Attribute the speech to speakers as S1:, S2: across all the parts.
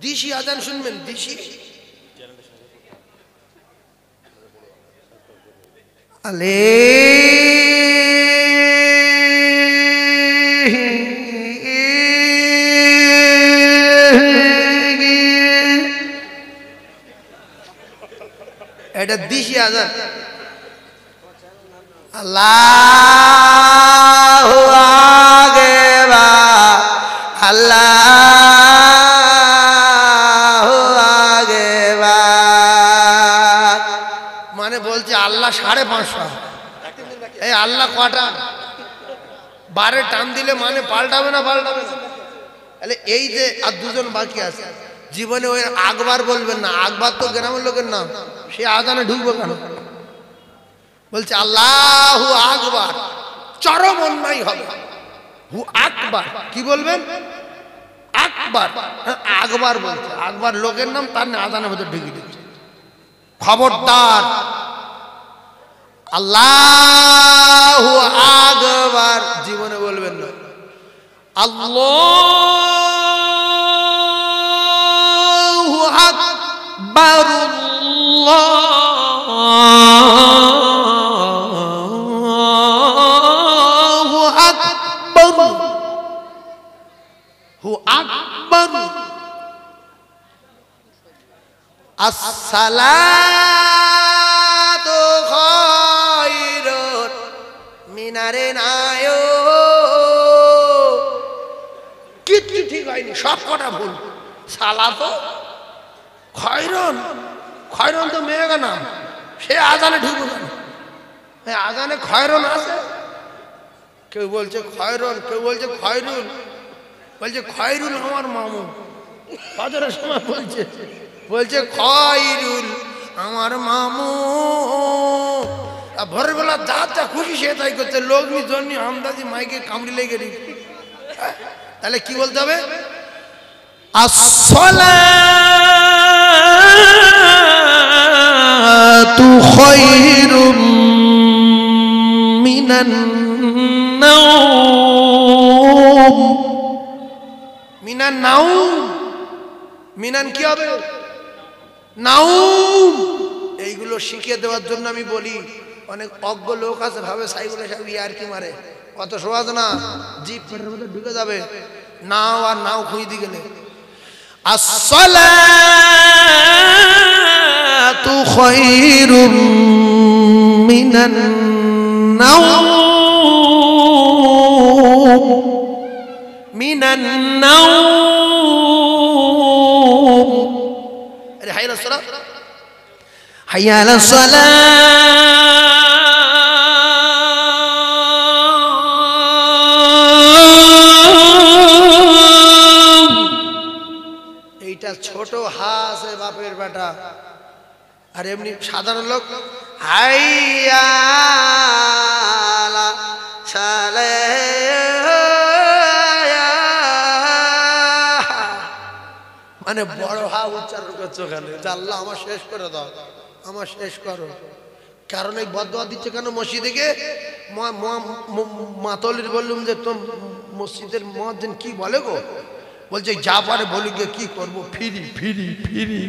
S1: দিশি আজান শুনবেন, দিশি আলে এটা দিশি আজান। আল্লাহু আকবার, আল্লাহু আকবার, মানে বলছে আল্লাহ 550। এই আল্লাহ কটা? 12 টান দিলে মানে পাল্টাবে না, পাল্টাবে না। তাহলে এই যে আর দুজন বাকি আছে, জীবনে ওই আকবার বলবেন না। আকবার তো গ্রামের লোকের নাম, সে আজানে ঢুকবে কেন? বলছে আল্লাহু আকবার, চরম অন্যায় হবে। হু আকবার কি বলবেন? আকবার, আকবার বলছে। আকবার লোকের নাম, তার আজানের ভেতর ঢুকিয়ে দিচ্ছে। খবরদার, আল্লাহু আকবার জীবনে বলবেন না। আল্লাহু আকবার, আল্লাহু আকবার, হু আকবার। আসসালাতু খায়রুন মিনারে নায়ো। কিচ্ছু ঠিক হয়নি, সব কটা ভুল। সালাতো খায়রুন, খায়রুন তো মেয়ের নাম, সে আজানে ঢুকবে কেন? আজানে খায়রুন আছে। কেউ বলছে খায়রুন, কেউ বলছে খায়রুল, বলছে খায়রুল আমার মামু। ফজরের সময় বলছে, বলছে খায়রুল আমার মামু। ভোরের বেলা যা যা খুশি সে তাই করছে। লোক নি জন্যই আমদাজি মাইকে কামড়ি লেগে রি। তাহলে কি বলতে হবে? আসসালাতু খায়রুম মিনান নাওম। মিনান নাওম, মিনান কি হবে? নাওম। এইগুলো শিখিয়ে দেওয়ার জন্য আমি বলি, অনেক অজ্ঞ লোক আছে ভাবে সাইগুলো সব ইয়ার কি মারে, কত সহজ না, জিপ পেটের মধ্যে ঢুকে যাবে। নাও আর নাও খুঁজতে গেলে। আসসালাতু খায়রুম মিনান নাওম, মিনান নাওম। আরে হাই আলাস সালাত, হাইয়া আলাস সালাত। এইটা ছোট হাস বাপের বেটা। আর এমনি সাধারণ লোক হাইয়া আলাস সালাত, মানে বড় হা উচ্চারণ করছো কেন? আল্লাহ আমার শেষ করে দাও, আমার শেষ করো। কারণ এই বদদোয়া দিচ্ছে কেন মসজিদে গিয়ে? মাতলির বললুম যে তোম মসজিদের মুয়াজ্জিন কি বলে গো? বলছে যা পারে বলি গিয়ে কি করবো, ফিরি ফিরি ফিরি।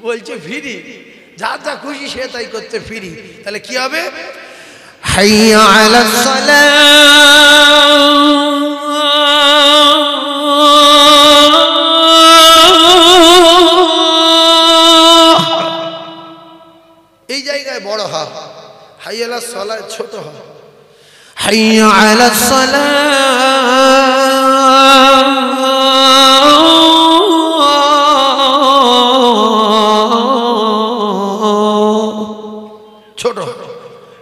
S1: বলছে ফিরি, যা যা খুশি সে তাই করতে ফিরি। তাহলে কি হবে? হাইয়া আলাস সালাত। এই জায়গায় বড় হা, হাইয়া আলাস সালাত ছোট হা। হাইয়া আলাস সালাত, ছোট।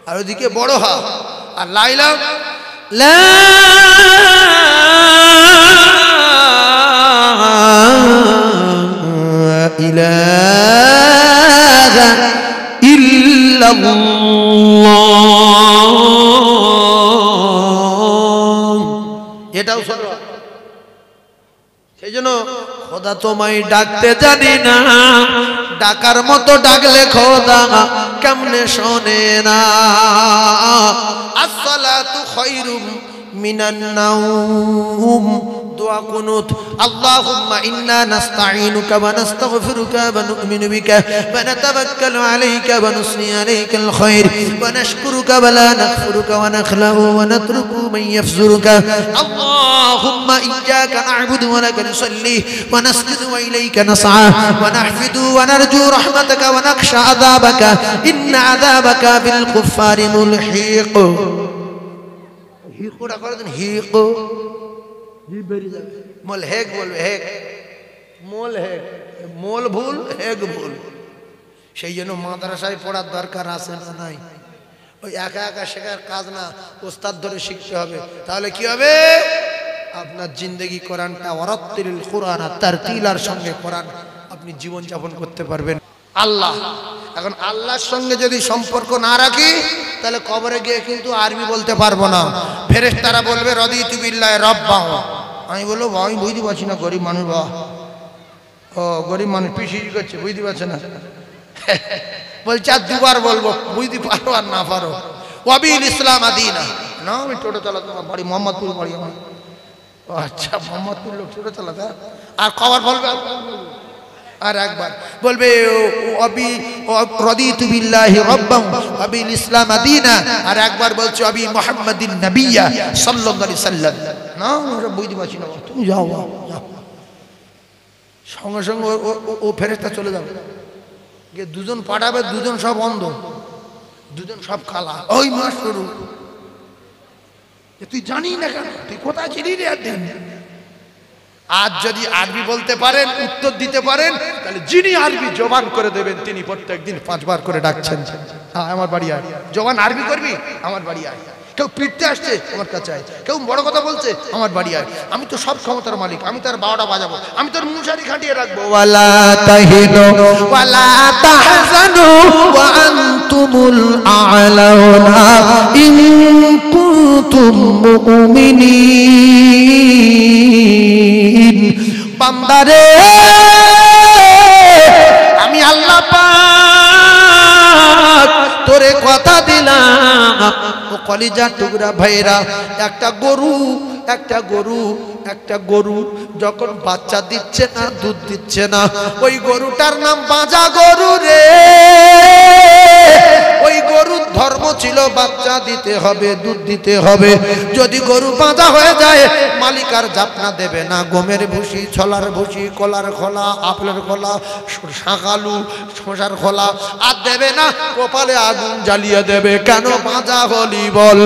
S1: আর ওদিকে বড় হা। আর লাইলা লা ইলাহা ইল্লাল্লাহ, এটাও ছোট। সেই জন্য খোদা তোমায় ডাকতে জানি না, ডাকার মতো ডাকলে খোদা কেমনে শোনে না। আসসালাতু খায়রুম মিনান নাওম, দোয়া কুনুত আল্লাহুম্মা ইন্না নাস্তাঈনুকা ওয়া নাস্তাগফিরুকা ওয়া নু'মিনু বিকা ওয়া নাতাওয়াক্কালু আলাইকা ওয়া নুসনি আলাইকাল খায়র ওয়া নাশকুরুকা ওয়া লা নাকফুরুকা ওয়া নাখলাউ ওয়া নাতরুকু মান ইয়াফজুরুকা আল্লাহুম্মা ইয়্যাকা না'বুদু ওয়া লাকা নুসাল্লি ওয়া নাসজুদু ওয়া ইলাইকা নাসআ ওয়া নাহফিদু ওয়া নারজু রাহমাতাকা ওয়া নাখশা আযাবাকা ইন্না আযাবাকা বিল কুফফারি মুলহিক হিকোটা করে দেন হিকো জি বেরিয়ে যাবে মোল হেক বলবে হেক মোল হেক মোল ভুল হেক ভুল সেই জন্য মাদ্রাসায় পড়ার দরকার আছে না নাই ওই একা একা শেখার কাজ না ওস্তাদ ধরে শিখতে হবে তাহলে কি হবে আপনার জিন্দেগি কোরআনটা ওয়ারাত্তিলিল কুরআন তারতিলার সঙ্গে কোরআন আপনি জীবন যাপন করতে পারবেন আল্লাহ এখন আল্লাহর সঙ্গে যদি সম্পর্ক না রাখি তাহলে কবরে গিয়ে কিন্তু আরবি বলতে পারবো না ফেরেশতারা বলবে রাদিতু বিল্লাহি রাব্বাহ আমি বলবো ভাই বুঝতে পারছি না গরিব মানুষ বা ও গরিব মানুষ পিছিয়ে করছে বুঝতে পারছে না বলছে আর দুবার বলবো বুঝতে পারো আর না পারো ওয়াবিল ইসলাম আদিনা না আমি টোটো চালাতে আমার বাড়ি মোহাম্মদপুর বাড়ি আমার আচ্ছা মোহাম্মদপুর লোক টোটো চালাতে আর কবার বলবে আর একবার বলবে আবি রাদিতু বিল্লাহি রাব্বান ওয়া বিল ইসলাম আদিনা আর একবার বলছে আবি মুহাম্মাদিন নবিয়্যা সাল্লাল্লাহু আলাইহি সাল্লাম না ওরা বুঝতে পারছি না তুমি যাও সঙ্গে সঙ্গে ও ফেরেশতা চলে যাবে যে দুজন পাঠাবে দুজন সব অন্ধ দুজন সব কালা ওই মাস শুরু তুই জানি না কেন তুই কোথায় ছিলি রে একদিন আজ যদি আরবি বলতে পারেন উত্তর দিতে পারেন তাহলে যিনি আরবি জবান করে দেবেন তিনি প্রত্যেকদিন 5 বার করে ডাকছেন আমার বাড়ি আয় জবান আরবি করবি আমার বাড়ি আয় কেউ পিটতে আসছে আমার কাছে আয় কেউ বড় কথা বলছে আমার বাড়ি আয় আমি তো সব ক্ষমতার মালিক আমি তার 12টা বাজাবো আমি তোর মুশারি খাটিয়ে রাখবো ওয়ালা তাহিনু ওয়ালা তাহজানু ওয়া আনতুমুল আ'লাউনা ইন কুনতুম মুমিনিন বান্দারে আমি আল্লাহ পাক তোরে কথা দিলাম ও কলিজা টুকরা ভাইরা একটা গরু যখন বাচ্চা দিচ্ছে না দুধ দিচ্ছে না ওই গরুটার নাম বাঁজা গরু রে ওই গরুর ধর্ম ছিল বাচ্চা দিতে হবে দুধ দিতে হবে যদি গরু বাঁজা হয়ে যায় মালিক আর জাপনা দেবে না গমের ভুসি ছোলার ভুসি কলার খোলা আপেলের খোলা শাকালু শশার খোলা আর দেবে না কপালে আগুন জ্বালিয়ে দেবে কেন বাঁজা হলি বল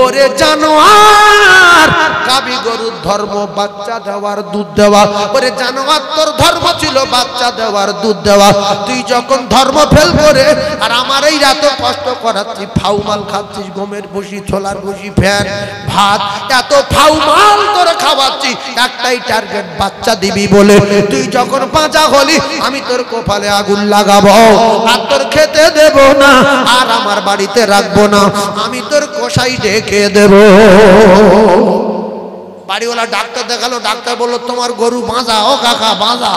S1: ওরে জানোয়ার গাবি গরুর ধর্ম বাচ্চা দেওয়ার দুধ দেওয়া ওরে জানোয়ার তোর ধর্ম ছিল বাচ্চা দেওয়ার দুধ দেওয়া তুই যখন ধর্ম ফেল করে আর আমার এই রাত কষ্ট করাচ্ছি ফাউমাল খাচ্ছিস গমের ভুসি ছোলার ভুসি ফ্যান ভাত এত ফাউমাল তোর খাওয়াচ্ছি একটাই টার্গেট বাচ্চা দিবি বলে তুই যখন বাঁচা হলি আমি তোর কপালে আগুন লাগাবো আর তোর খেতে দেব না আর আমার বাড়িতে রাখবো না আমি তোর কষাই ডেকে দেব বাড়িওয়ালা ডাক্তার দেখালো ডাক্তার বললো তোমার গরু বাঁধা ও কাকা বাঁধা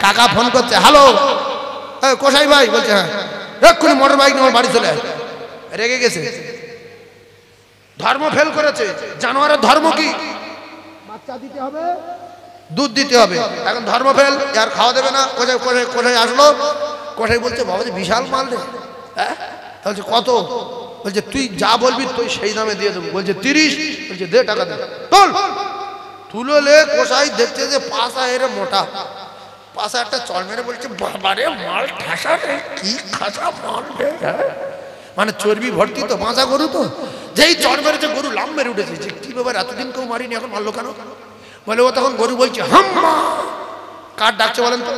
S1: কাকা ফোন করছে হ্যালো কষাই ভাই বলছে হ্যাঁ এক্ষুনি মোটর বাইক নিয়ে আমার বাড়ি চলে রেগে গেছে ধর্ম ফেল করেছে জানোয়ারের ধর্ম কি বাচ্চা দিতে হবে দুধ দিতে হবে এখন ধর্ম ফেল আর খাওয়া দেবে না কোথায় আসলো কোথায় বলছে বাবা বিশাল মাল রে হ্যাঁ বলছে কত বলছে তুই যা বলবি তুই সেই দামে দিয়ে দেবো বলছে 30 বলছে দে টাকা দে তুলে কোষাই দেখছে যে পাশা এর মোটা পাশা একটা চল মেরে বলছে বাবারে মাল ঠাসা রে কি খাসা মাল রে মানে চর্বি ভর্তি তো বাঁচা গরু তো যেই চল মেরেছে গরু লাম মেরে উঠেছে যে কি ব্যাপার এতদিন কেউ মারিনি এখন মারলো কেন বলে ও তখন গরু বলছে হাম্মা কার ডাকছে বলেন তো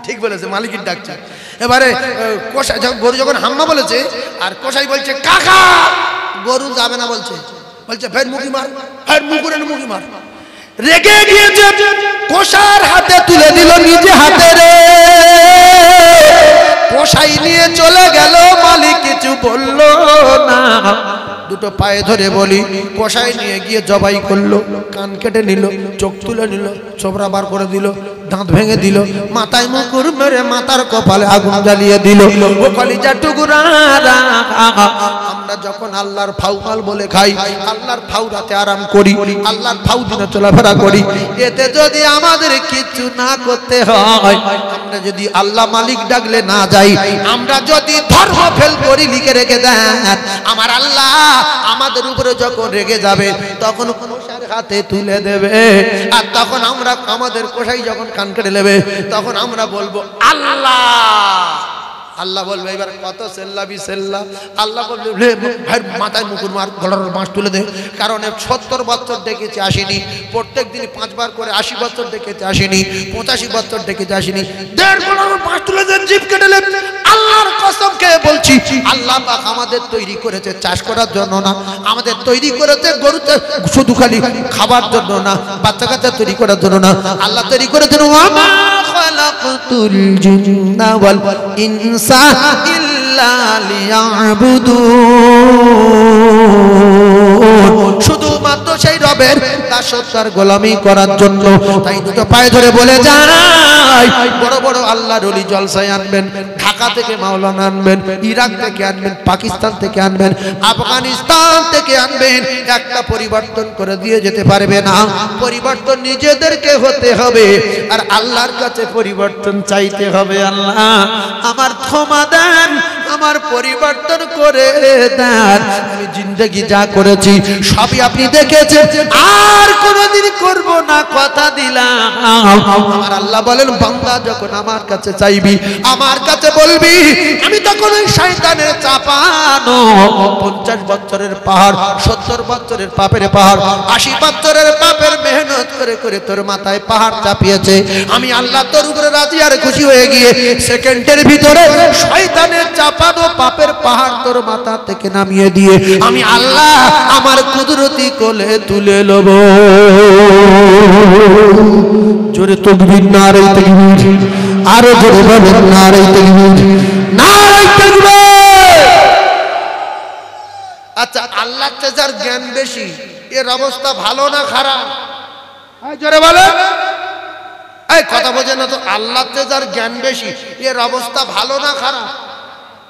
S1: ঠিক বলেছে মালিকের ডাকছে এবারে কষাই গরু যখন হাম্মা বলেছে আর কষাই বলছে কাকা গরু যাবে না বলছে ফের মুখি মার ফের মুখি মার রেগে গিয়েছে কষার হাতে তুলে দিল নিজে হাতে রে কষাই নিয়ে চলে গেল মালিক কিছু বলল না দুটো পায়ে ধরে বলি কষাই নিয়ে গিয়ে জবাই করলো কান কেটে নিল চোখ তুলে নিল চোবরা বার করে দিল দাঁত ভেঙে দিল, মাথায় মুকুর মেরে মাথার কপালে আগুন জ্বালিয়ে দিল। ও কলিজা টুকরারা, আমরা যখন আল্লাহর ফাউমাল বলে খাই, আল্লাহর ফাউরাতে আরাম করি, আল্লাহর ফাউ দিনে চলাফেরা করি, এতে যদি আমাদের কিছু না করতে হয়, আমরা যদি আল্লাহ মালিক ডাকলে না যাই, আমরা যদি ধর্ম ফেল করি লিখে রেখে দেন, আমার আল্লাহ আমাদের উপরে যখন রেগে যাবে তখন কোষার হাতে তুলে দেবে। আর তখন আমরা আমাদের কোষাই যখন কান কেটে নেবে, তখন আমরা বলবো আল্লাহ। আল্লাহ বলবে এবার কত সেল্লাবি সেল্লা। আল্লাহ বলবে ভাই মাথায় মুকুর মার, গলার বাঁশ তুলে দে। কারণ 70 বছর ডেকেছে আসেনি, প্রত্যেক দিন 5 বার করে 80 বছর ডেকেছে আসেনি, 85 বছর ডেকেছে আসেনি। দেড় গলার বাঁশ তুলে দেন, জিভ কেটে নেন। আল্লাহর কসম খেয়ে বলছি, আল্লাহ পাক আমাদের তৈরি করেছে চাষ করার জন্য না, আমাদের তৈরি করেছে গরুতে শুধু খালি খাবার জন্য না, বাচ্চা কাচ্চা তৈরি করার জন্য না। আল্লাহ তৈরি করেছেন ওয়ামা খালাকাতুল জিন্না ওয়াল ইনসা ইল্লা লিয়াবুদুন, শুধুমাত্র সেই রবের দাসত্বের গোলামি করার জন্য। তাই দুটো পায়ে ধরে বলে যাই, বড় বড় আল্লাহর ওলি জলসায় আনবেন, ঢাকা থেকে মাওলানা আনবেন, ইরাক থেকে আনবেন, পাকিস্তান থেকে আনবেন, আফগানিস্তান থেকে আনবেন, একটা পরিবর্তন করে দিয়ে যেতে পারবে না। পরিবর্তন নিজেদেরকে হতে হবে, আর আল্লাহর কাছে পরিবর্তন চাইতে হবে। আল্লাহ আমার ক্ষমা দেন, আমার পরিবর্তন করে দেন। আমি জিন্দেগি যা করেছি সবই আপনি দেখেছেন, আর কোনোদিন করব না, কথা দিলাম। আমার আল্লাহ বলেন বান্দা যখন আমার কাছে চাইবি, আমার কাছে বলবি, আমি তখন ওই শয়তানের চাপানো 50 বছরের পাহাড়, 70 বছরের পাপের পাহাড়, 80 বছরের পাপের মেহনত করে করে তোর মাথায় পাহাড় চাপিয়েছে, আমি আল্লাহ তোর উপরে রাজি আর খুশি হয়ে গিয়ে সেকেন্ডের ভিতরে শয়তানের চাপানো পাপের পাহাড় তোর মাথা থেকে নামিয়ে দিয়ে আমি আল্লাহ আমার কুদরতি কোলে তুলে নেব। জোরে তাকবীর, নারে তাকবীর, আরো জোরে বলেন নারে তাকবীর, নারে তাকবীর। আচ্ছা, আল্লাহর চেয়ে যার জ্ঞান বেশি, এর অবস্থা ভালো না খারাপ? জোরে বলেন, এই কথা বোঝেন না তো? আল্লাহর চেয়ে যার জ্ঞান বেশি, এর অবস্থা ভালো না খারাপ?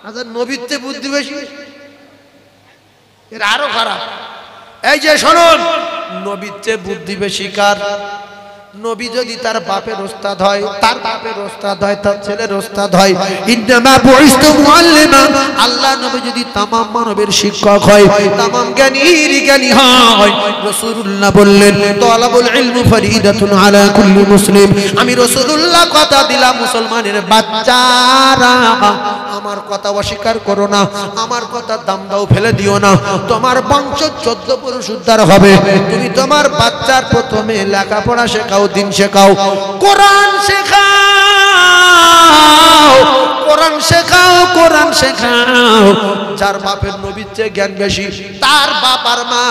S1: আচ্ছা, নবীর চেয়ে বুদ্ধি বেশি, এর আরো খারাপ। এই যে শুনুন, নবীর চেয়ে বুদ্ধি বেশি কার? নবী যদি তার বাপের ওস্তাদ হয়, তার বাপের ওস্তাদ হয়, তার ছেলের ওস্তাদ হয়, ইন্নামা বুইস্তু মুআল্লিমা, আল্লাহ নবী যদি তামাম মানবের শিক্ষক হয়, তামাম জ্ঞানীর জ্ঞানী হয়। রাসূলুল্লাহ বললেন তালাবুল ইলমি ফরিদাতুন আলা কুল্লি মুসলিম। আমি রাসূলুল্লাহ কথা দিলাম, মুসলমানের বাচ্চারা আমার কথা অস্বীকার করো না, আমার কথা দাম দাও ফেলে দিও না, তোমার বংশ 14 পুরুষ উদ্ধার হবে। তুমি তোমার বাচ্চার প্রথমে লেখাপড়া শেখাও, দিন শেখাও, কোরআন শেখাও, কোরআন শেখাও, কোরআন শেখাও। যার বাপের নবীর চেয়ে জ্ঞান বেশি, তার বাপ আর মা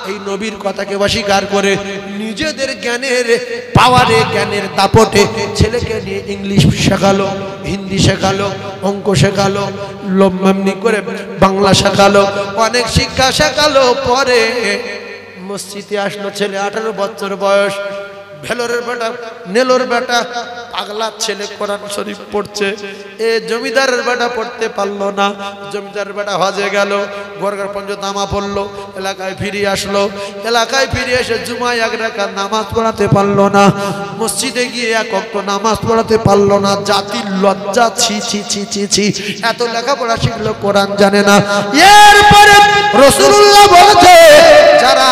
S1: এই নবীর কথাকে অস্বীকার করে নিজেদের জ্ঞানের পাওয়ারে, জ্ঞানের দাপটে ছেলেকে নিয়ে ইংলিশ শেখালো, হিন্দি শেখালো, অঙ্ক শেখালো, লম্বামনি করে বাংলা শেখালো, অনেক শিক্ষা শেখালো। পরে মসজিদে আসলো ছেলে, 18 বছর বয়স, ভেলোরের বেটা, নেলোর বেটা, পাগলা ছেলে কোরআন শরীফ পড়ছে। এ জমিদারের বেটা পড়তে পারলো না, জমিদারের বেটা হজে গেল, গরগার পঞ্চতামা পড়লো, এলাকায় ফিরে আসলো, এলাকায় ফিরে এসে জুমায় 1 রাকাত নামাজ পড়াতে পারলো না, মসজিদে গিয়ে 1 ওয়াক্ত নামাজ পড়াতে পারলো না। জাতির লজ্জা, ছি ছি ছি ছি ছি, এত লেখাপড়া শিখলো, কোরআন জানে না। এরপরে রাসূলুল্লাহ বলছে, যারা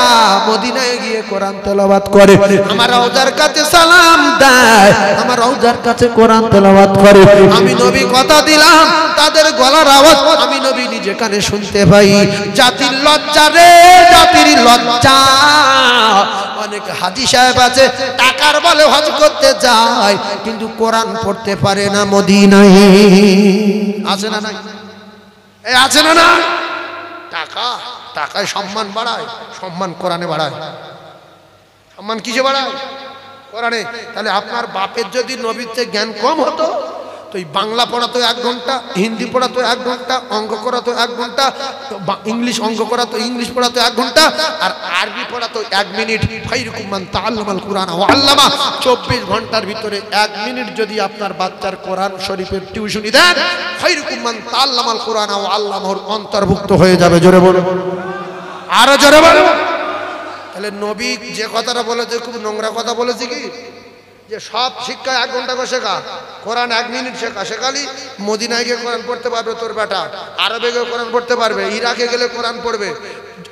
S1: মদিনায় গিয়ে কোরআন তেলাওয়াত করে, আমার রওজার কাছে সালাম দেয়, আমার রওজার কাছে কোরআন তেলাওয়াত করে, আমি নবী কথা দিলাম তাদের গলার আওয়াজ আমি নবী নিজে কানে শুনতে পাই। জাতির লজ্জা রে, জাতির লজ্জা। অনেক হাজী সাহেব আছে, টাকার বলে হজ করতে যায়, কিন্তু কোরআন পড়তে পারে না মদিনায়। আছে না নাই? এই আছে না না? টাকা, টাকায় সম্মান বাড়ায়, সম্মান কোরআনে বাড়ায়। সম্মান কিসে বাড়ায়? কোরআনে। তাহলে আপনার বাপের যদি নবীর চেয়ে জ্ঞান কম হতো, তো এই বাংলা পড়া তো 1 ঘন্টা, হিন্দি পড়া তো 1 ঘন্টা, অঙ্ক করা তো 1 ঘন্টা, ইংলিশ অঙ্ক করা তো ইংলিশ পড়া তো 1 ঘন্টা, আর আরবি পড়া তো 1 মিনিট। খায়রুকুম মান তাআল্লামাল কুরআন ওয়া আল্লামা। 24 ঘন্টার ভিতরে 1 মিনিট যদি আপনার বাচ্চার কোরআন শরীফের টিউশনি দেন, খায়রুকুম মান তাআল্লামাল কুরআন ওয়া আল্লামাহুর অন্তর্ভুক্ত হয়ে যাবে। জোরে বলুন, আরো জোরে বলুন। তাহলে নবী যে কথাটা বলেছে খুব নোংরা কথা বলেছে কি, যে সব শিক্ষা 1 ঘন্টা করে শেখা, কোরআন 1 মিনিট শেখা। শেখালি মদিনায় গিয়ে কোরআন পড়তে পারবে তোর বেটা, আরবে গিয়ে কোরআন পড়তে পারবে, ইরাকে গেলে কোরআন পড়বে,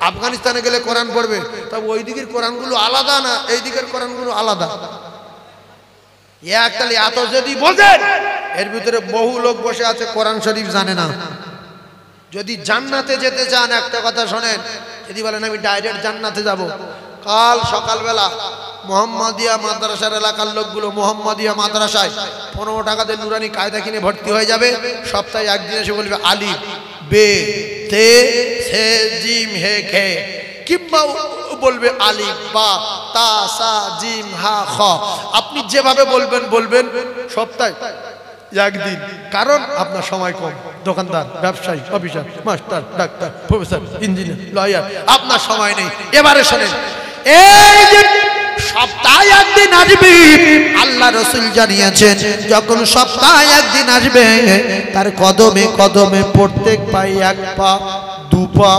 S1: আফগানিস্তানে গেলে কোরআন পড়বে। তবে ওই দিকের কোরআনগুলো আলাদা না, এই দিকের কোরআনগুলো আলাদা। তাহলে এত যদি বোঝেন, এর ভিতরে বহু লোক বসে আছে কোরআন শরীফ জানে না। যদি জান্নাতে যেতে চান একটা কথা শোনেন, যদি বলেন আমি ডাইরেক্ট জান্নাতে যাব, কাল সকালবেলা মোহাম্মদিয়া মাদ্রাসার এলাকার লোকগুলো মোহাম্মদিয়া মাদ্রাসায় 15 টাকাতে নুরানি কায়দা কিনে ভর্তি হয়ে যাবে। সপ্তাহে একদিন এসে বলবে আলিফ বে তে সে জিম হে খে, কিংবা বলবে আলিফ বা তা সা জিম হা খ। আপনি যেভাবে বলবেন বলবেন, সপ্তাহে একদিন। কারণ আপনার সময় কম, দোকানদার, ব্যবসায়ী, officer, master, doctor, professor, engineer, lawyer, আপনার সময় নেই। এবারে শোনেন, এই যে সপ্তাহে একদিন আসবে, আল্লাহ রাসূল জানিয়েছেন যখন সপ্তাহে একদিন আসবে, তার কদমে কদমে প্রত্যেক পায়ে 1 পা, 2 পা,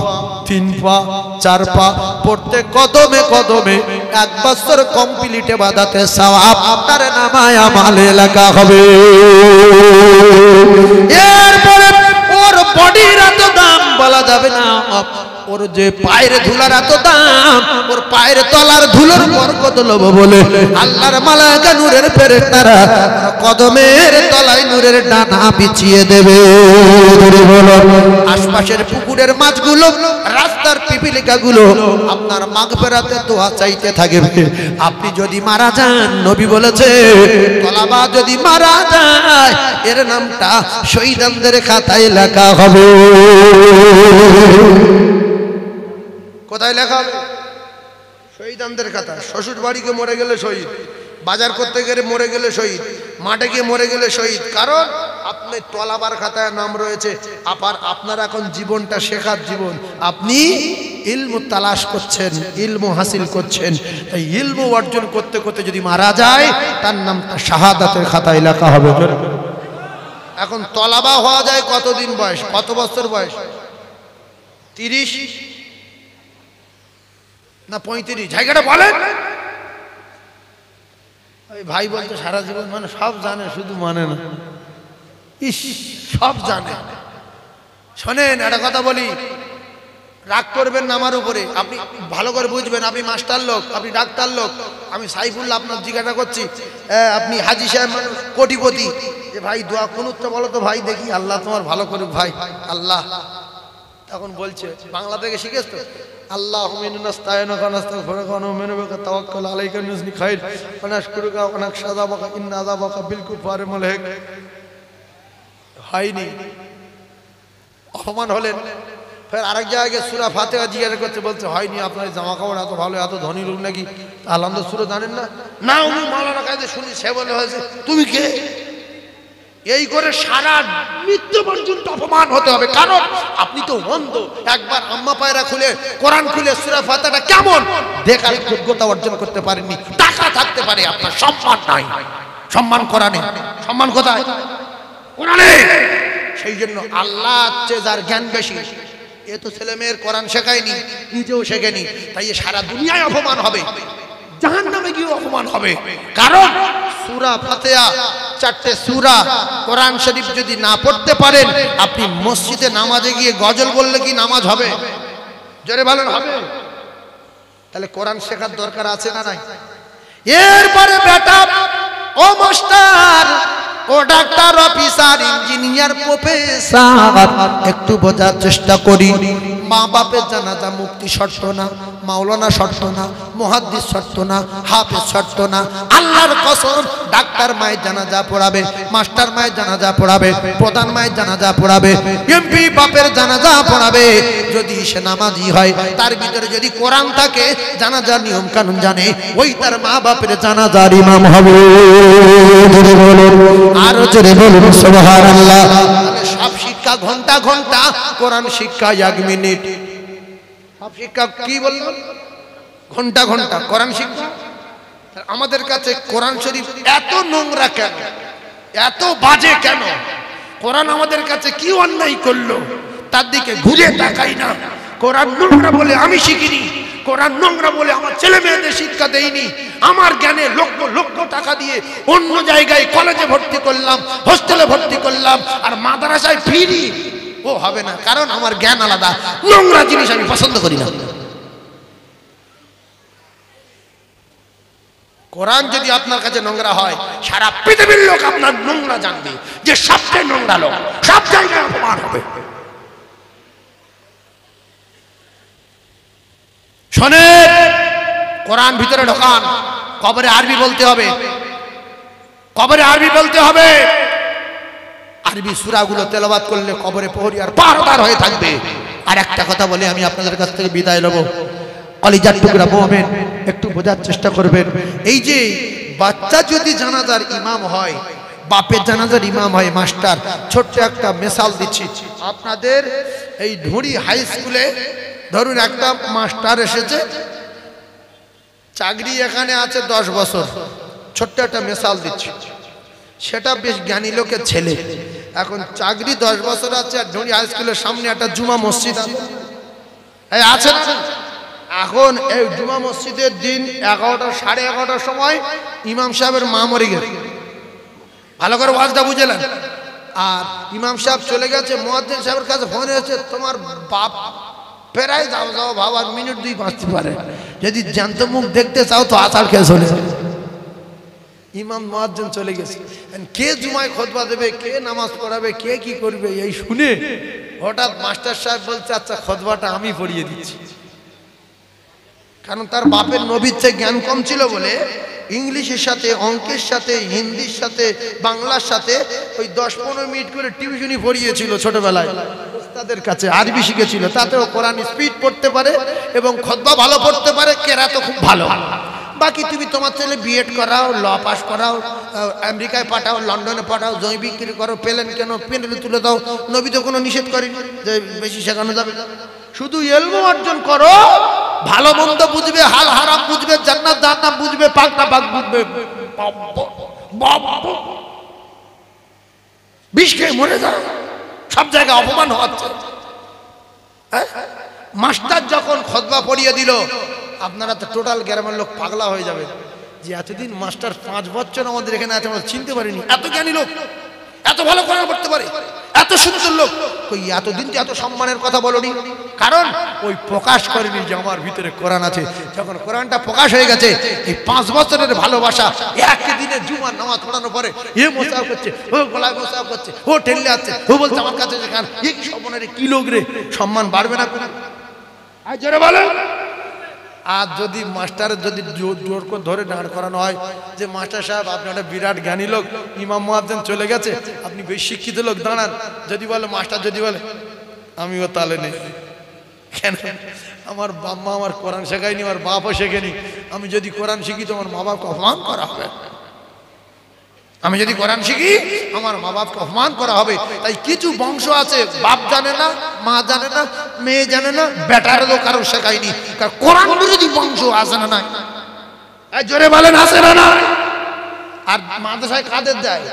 S1: 3 পা, 4 পা, প্রত্যেক কদমে কদমে 1 বছর কমপ্লিটে বাঁধাতে সওয়াব তার নামায় আমলে লেখা হবে। এরপরে ওর বডির এত দাম বলা যাবে না, ওর যে পায়ের ধুলার এত দাম, ওর পায়ের তলার ধুলোর বরকত লব বলে আল্লাহর মালায়েকা নূরের ফেরেশতারা কদমের তলায় নূরের ডানা বিছিয়ে দেবে। আশপাশের পুকুরের মাছগুলো, রাস্তার পিপিলিকাগুলো আপনার মাগফিরাতে দোয়া চাইতে থাকবে। আপনি যদি মারা যান, নবী বলেছে তলাবা যদি মারা যায়, এর নামটা শহীদদের খাতায় লেখা হবে। কোথায় লেখা হবে? শহীদদের খাতা। শ্বশুর বাড়িকে মরে গেলে শহীদ, বাজার করতে গেলে মরে গেলে শহীদ, মাঠে গিয়ে মরে গেলে শহীদ। কারণ আপনি তলাবার খাতায় নাম রয়েছে। আপনার এখন জীবনটা শেখার জীবন, আপনি ইলম তালাশ করছেন, ইলম হাসিল করছেন। তাই ইলম অর্জন করতে করতে যদি মারা যায়, তার নামটা শাহাদাতের খাতায় লেখা হবে। এখন তলাবা হওয়া যায় কতদিন বয়স, কত বছর বয়স? 30 না 35? জায়গাটা বলেন। ওই ভাই বলতে সারা জীবন মানে সব জানে, শুধু মানে না। ইস, সব জানে। শোনেন একটা কথা বলি, রাগ করবেন না আমার উপরে, আপনি ভালো করে বুঝবেন। আপনি মাস্টার লোক, আপনি ডাক্তার লোক, আমি সাইফুল্লাহ আপনার জিজ্ঞাসা করছি, আপনি হাজি সাহেব মানুষ, কোটিপতি, যে ভাই দোয়া কুনুতটা বলো তো ভাই, দেখি আল্লাহ তোমার ভালো করুক ভাই আল্লাহ। তখন বলছে, বাংলা থেকে শিখেছ তো, আল্লাহুম্মা ইন্না নাস্তাইনুকা ওয়া নাস্তাগফিরুকা ওয়া নু'মিনু বিকা ওয়া নাতাওয়াক্কালু আলাইকা ওয়া নুসনি খাইর ওয়া নাশকুরুকা ওয়া নাকশাদাবাকা ইন্না আযাবাকা বিল কুফারি মুলহিক। হয়নি, অপমান হলেন। ফের আরেক জায়গায় সূরা ফাতিহা জিজ্ঞাসা করতে, বলছে হয়নি। আপনার জামা কাপড় এত ভালো, এত ধনী লোক নাকি? আলহামদুলিল্লাহ সূরা জানেন না? না, উনি মাওলানা কাছে শুনি, সে বলে হয়েছে তুমি কে? এই করে সারা মৃত্যু পর্যন্ত অপমান হতে হবে। কারণ আপনি তো অন্ধ। একবার আম্মা পায়রা খুলে কোরআন খুলে সূরা ফাতিহাটা কেমন দেখার যোগ্যতা অর্জন করতে পারেননি। টাকা থাকতে পারে, আপনার সম্মান নাই। সম্মান কোরআনে, সম্মান কোথায়? কোরআনে। সেই জন্য আল্লাহ চেয়ে যার জ্ঞান বেশি, এ তো ছেলে মেয়ের কোরআন শেখায়নি, নিজেও শেখেনি, তাই সারা দুনিয়ায় অপমান হবে, জাহান্নামে গিয়ে অপমান হবে। কারণ সূরা ফাতিহা 4টে সূরা কোরআন শরীফ যদি না পড়তে পারেন, আপনি মসজিদে নামাজে গিয়ে গজল বললে কি নামাজ হবে? জোরে বলেন, হবে? তাহলে কোরআন শেখার দরকার আছে না নাই? এরপরে বেটা, ও মাস্টার, ও ডাক্তার, অফিসার, ইঞ্জিনিয়ার, প্রফেসর, একটু বোঝার চেষ্টা করি। মা বাপের জানাজা মুক্তি শর্ত না, মাওলানা শর্ত না, মুহাদ্দিস শর্ত না, হাফেজ শর্ত না। আল্লাহর কসম, ডাক্তার মায়ের জানাজা পড়াবে, মাস্টার মায়ের জানাজা পড়াবে, প্রধান মায়ের জানাজা পড়াবে, এমপি বাপের জানাজা পড়াবে। যদি সে নামাজি হয়, তার ভিতরে যদি কোরআন থাকে, জানাজার নিয়ম কানুন জানে, ওই তার মা বাপের জানাজার ইমাম হবে। আরো জোরে বলুন সুবহানাল্লাহ। সব শিক্ষা ঘন্টা ঘন্টা, কোরআন শিক্ষা 1 মিনিট। সব শিক্ষা কি বললাম? ঘন্টা ঘন্টা কোরআন শিক্ষা। আমাদের কাছে কোরআন শরীফ এত নোংরা কেন, এত বাজে কেন? কোরআন আমাদের কাছে কি অন্যায় করলো তার দিকে ঘুরে তাকাই না। কোরআন নোংরা বলে আমি শিখিনি, কোরআন নোংরা বলে আমার ছেলে মেয়েদের শিক্ষা দেইনি। আমার জ্ঞানে লক্ষ লক্ষ টাকা দিয়ে অন্য জায়গায় কলেজে ভর্তি করলাম, হোস্টেলে ভর্তি করলাম, আর মাদ্রাসায় ফিরি, ও হবে না, কারণ আমার জ্ঞান আলাদা। নোংরা জিনিস আমি পছন্দ করি না। কোরআন যদি আপনার কাছে নোংরা হয়, সারা পৃথিবীর লোক আপনার নোংরা জানবে, যে সবচেয়ে নোংরা লোক, সব জায়গায় অপমান হবে। শোনেন, কোরআন ভিতরে ঢোকান, কবরে আরবি বলতে হবে, কবরে আরবি বলতে হবে। আরবি সূরাগুলো তেলাওয়াত করলে কবরে প্রহরীর পাহারাদার হয়ে থাকবে। আর একটা কথা বলে আমি আপনাদের কাছ থেকে বিদায় নেব। কলিজার টুকরা মুমিন, একটু বোঝার চেষ্টা করবেন। এই যে বাচ্চা যদি জানাজার ইমাম হয়, বাপের জানাজার ইমাম হয় মাস্টার। ছোট্ট একটা মিসাল দিচ্ছি আপনাদের। এই ঢুঁড়ি হাই স্কুলে ধরুন একটা মাস্টার এসেছে, চাকরি এখানে আছে 10 বছর। ছোট্ট একটা মিসাল দিচ্ছি, সেটা বেশ জ্ঞানী লোকের ছেলে। এখন চাকরি 10 বছর আছে, আর ঢুঁড়ি হাই স্কুলের সামনে একটা জুমা মসজিদ আছে না? এখন এই জুমা মসজিদের দিন 11টা সাড়ে 11টার সময় ইমাম সাহেবের মা মরে গেছে। ভালো করে ওয়াজটা বুঝলেন? আর ইমাম সাহেব চলে গেছে, মুয়াজ্জিন সাহেবের কাছে ফোন এসেছে, তোমার বাপ প্রায় যাও যাও ভাব, আর মিনিট 2 বাঁচতে পারে, যদি জ্যান্ত মুখ দেখতে চাও তো আসার খেয়ে চলে যাবে। ইমাম মুয়াজ্জিন চলে গেছে। কে জুমায় খুতবা দেবে, কে নামাজ পড়াবে, কে কি করবে, এই শুনে হঠাৎ মাস্টার সাহেব বলছে, আচ্ছা খুতবাটা আমি পড়িয়ে দিচ্ছি। কারণ তার বাপের নবীর চেয়ে জ্ঞান কম ছিল বলে ইংলিশের সাথে, অঙ্কের সাথে, হিন্দির সাথে, বাংলার সাথে ওই 10-15 মিনিট করে টিউশনি পড়িয়েছিল ছোটবেলায়। তাদের কাছে আরবি শিখেছিল, তাতেও কোরআন স্পিড পড়তে পারে এবং খুতবা ভালো পড়তে পারে, কেরাত খুব ভালো। বাকি তুমি তোমার ছেলে বিএড করাও, ল পাস করাও, আমেরিকায় পাঠাও, লন্ডনে পাঠাও, জমি বিক্রি করো, পেলেন কেন, পেন্ডেলে তুলে দাও, নবী তো কোনো নিষেধ করেনি যে বেশি শেখানো যাবে না। শুধু ইলম অর্জন করো, ভালো মন্দ বুঝবে, হাল হারাম বুঝবে, জান্নাত জাহান্নাম বুঝবে, পাক না পাক বুঝবে। বিষ খেয়ে মরে যাও, সব জায়গায় অপমান হচ্ছে। মাস্টার যখন খুতবা পড়িয়ে দিল, আপনারা তো টোটাল গ্রামের লোক পাগলা হয়ে যাবে যে এতদিন মাস্টার 5 বছর আমাদের এখানে আছে, আমরা চিনতে পারিনি। এত জ্ঞানী লোক, এত ভালো কোরআন পড়তে পারে, এত সুন্দর লোক, কই এতদিন তো এত সম্মানের কথা বলনি? কারণ ওই প্রকাশ করেনি যে আমার ভিতরে কোরআন আছে। যখন কোরআনটা প্রকাশ হয়ে গেছে, এই 5 বছরের ভালোবাসা একদিনে জুমার নামাজ পড়ানোর পরে এ মোসাফ করছে, ও গলায় মোসাফ করছে, ও ঠেললে আছে, ও বলছে আমার কাছে যেখান এই সম্মানের কি লোক রে, সম্মান বাড়বে না? আর জোরে বলেন। আর যদি মাস্টারের যদি জোর করে ধরে দাঁড় করানো হয় যে মাস্টার সাহেব আপনি একটা বিরাট জ্ঞানী লোক, ইমাম মুয়াজ্জিন চলে গেছে, আপনি বেশ শিক্ষিত লোক, দাঁড়ান। যদি বলে মাস্টার, যদি বলে আমিও তালে নেই, কেন? আমার বাবা আমার কোরআন শেখায়নি, আমার বাপও শেখেনি। আমি যদি কোরআন শিখি তো আমার মা বাপকে অপমান করা হবে। আমি যদি কোরআন শিখি আমার মা বাপকে অপমান করা হবে। তাই কিছু বংশ আছে, বাপ জানে না, মা জানে না, মেয়ে জানে না, বেটারও কারো শেখায়নি। কারণ কোরআন বিরোধী বংশ আছে না নাই? জোরে বলেন আছে না নাই? আর মাদ্রাসায় কাদের দেয়?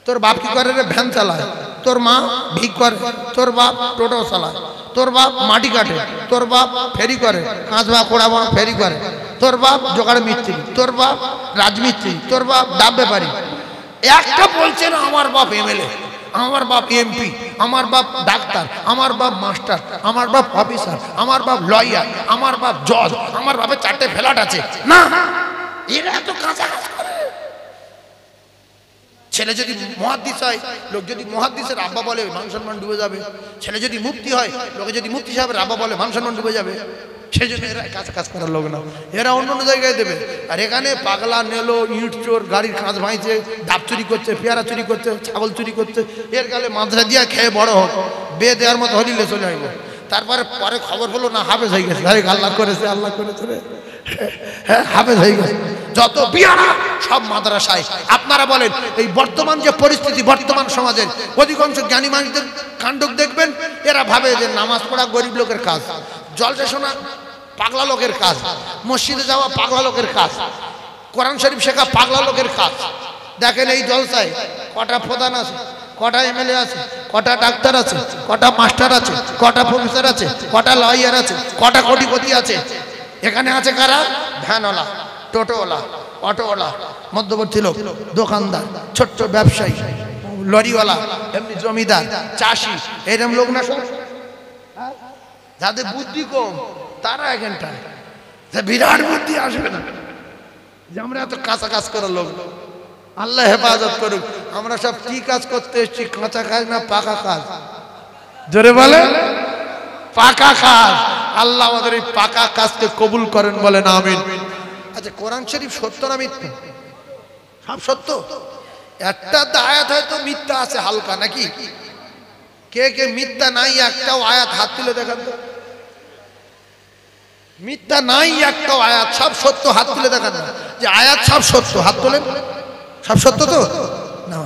S1: তোর বাপ কি করে রে? ভ্যান চালায়। তোর মা ভিক করে। তোর বাপ টোটো চালায়। তোর বাপ মাটি কাটে। তোর বাপ ফেরি করে, কাঁচবা কোড়া বড় ফেরি করে। তোর বাপ জোগাড় মিস্ত্রি, তোর বাপ রাজমিস্ত্রি, তোর বাপ ডাব ব্যাপারী। একটা বলছে না আমার বাপ এমএলএ, আমার বাপ এমপি, আমার বাপ ডাক্তার, আমার বাপ মাস্টার, আমার বাপ অফিসার, আমার বাপ লয়ার, আমার বাপ জজ, আমার বাপের 4টে ফ্ল্যাট আছে। না, এরা এত কাঁচা কাজ করে। ছেলে যদি মুহাদ্দিস হয়, লোক যদি মুহাদ্দিসের আব্বা বলে মান সম্মান ডুবে যাবে। ছেলে যদি মুফতি হয়, লোকে যদি মুফতি সাহেবের আব্বা বলে মান সম্মান ডুবে যাবে। সেই জন্য এরা কাজ করার লোক না, এরা অন্য অন্য জায়গায় দেবে। আর এখানে পাগলা নেলো, ইট চোর, গাড়ির কাঁচ ভাঙছে, ডাব চুরি করছে, পেয়ারা চুরি করছে, ছাগল চুরি করছে, এর গালে মাদ্রা দিয়া খেয়ে বড় হোক, বে দেওয়ার মতো হলিলে চলে আইব। তারপরে পরে খবর হলো না হাফেজ হয়ে গেছে, আল্লাহ করেছে, আল্লাহ করেছে, হ্যাঁ হাফেজ হয়ে গেছে। যত বিয়ারা সব মাদ্রাসায়। আপনারা বলেন এই বর্তমান যে পরিস্থিতি, বর্তমান সমাজের অধিকাংশ জ্ঞানী মানুষদের কাণ্ড দেখবেন, এরা ভাবে যে নামাজ পড়া গরিব লোকের কাজ, জলসা শোনা পাগলা লোকের কাজ, মসজিদে যাওয়া পাগলা লোকের কাজ, কোরআন শরীফ শেখা পাগলা লোকের কাজ। দেখেন এই জলসায় কটা প্রধান আছে, কটা এমএলএ আছে, কটা ডাক্তার আছে, কটা মাস্টার আছে, কটা প্রফেসর আছে, কটা লয়ার আছে, কটা কোটিপতি আছে। এখানে আছে কারা? ভ্যানওয়ালা, টোটোওয়ালা, অটোওয়ালা, মধ্যবর্তী লোক, দোকানদার, ছোট্ট ব্যবসায়ী, লরিওয়ালা, এমনি জমিদার, চাষি, এরকম লোক না সব? যাদের বুদ্ধি কম তারা এখানটায়, বিরাট বুদ্ধি আসবে না যে আমরা এত কাঁচা কাজ করার লোক। আল্লাহ হেফাজত করুক। আমরা সব কি কাজ করতে এসেছি? কাঁচা কাজ না পাকা কাজ? জোরে বলে পাকা কাজ। আল্লাহ আমাদের এই পাকা কাজকে কবুল করেন, বলেন আমিন। আচ্ছা, কোরআন শরীফ সত্য না মিথ্যা? সব সত্য। একটা আয়াত হয়তো মিথ্যা আছে হালকা, নাকি? কে কে মিথ্যা নাই একটাও আয়াত হাত তুলে দেখান তো। মিথ্যা নাই একটাও আয়াত, সব সত্য, হাত তুলে দেখান না যে আয়াত সব সত্য, হাত তোলেন। সব সত্য তো না?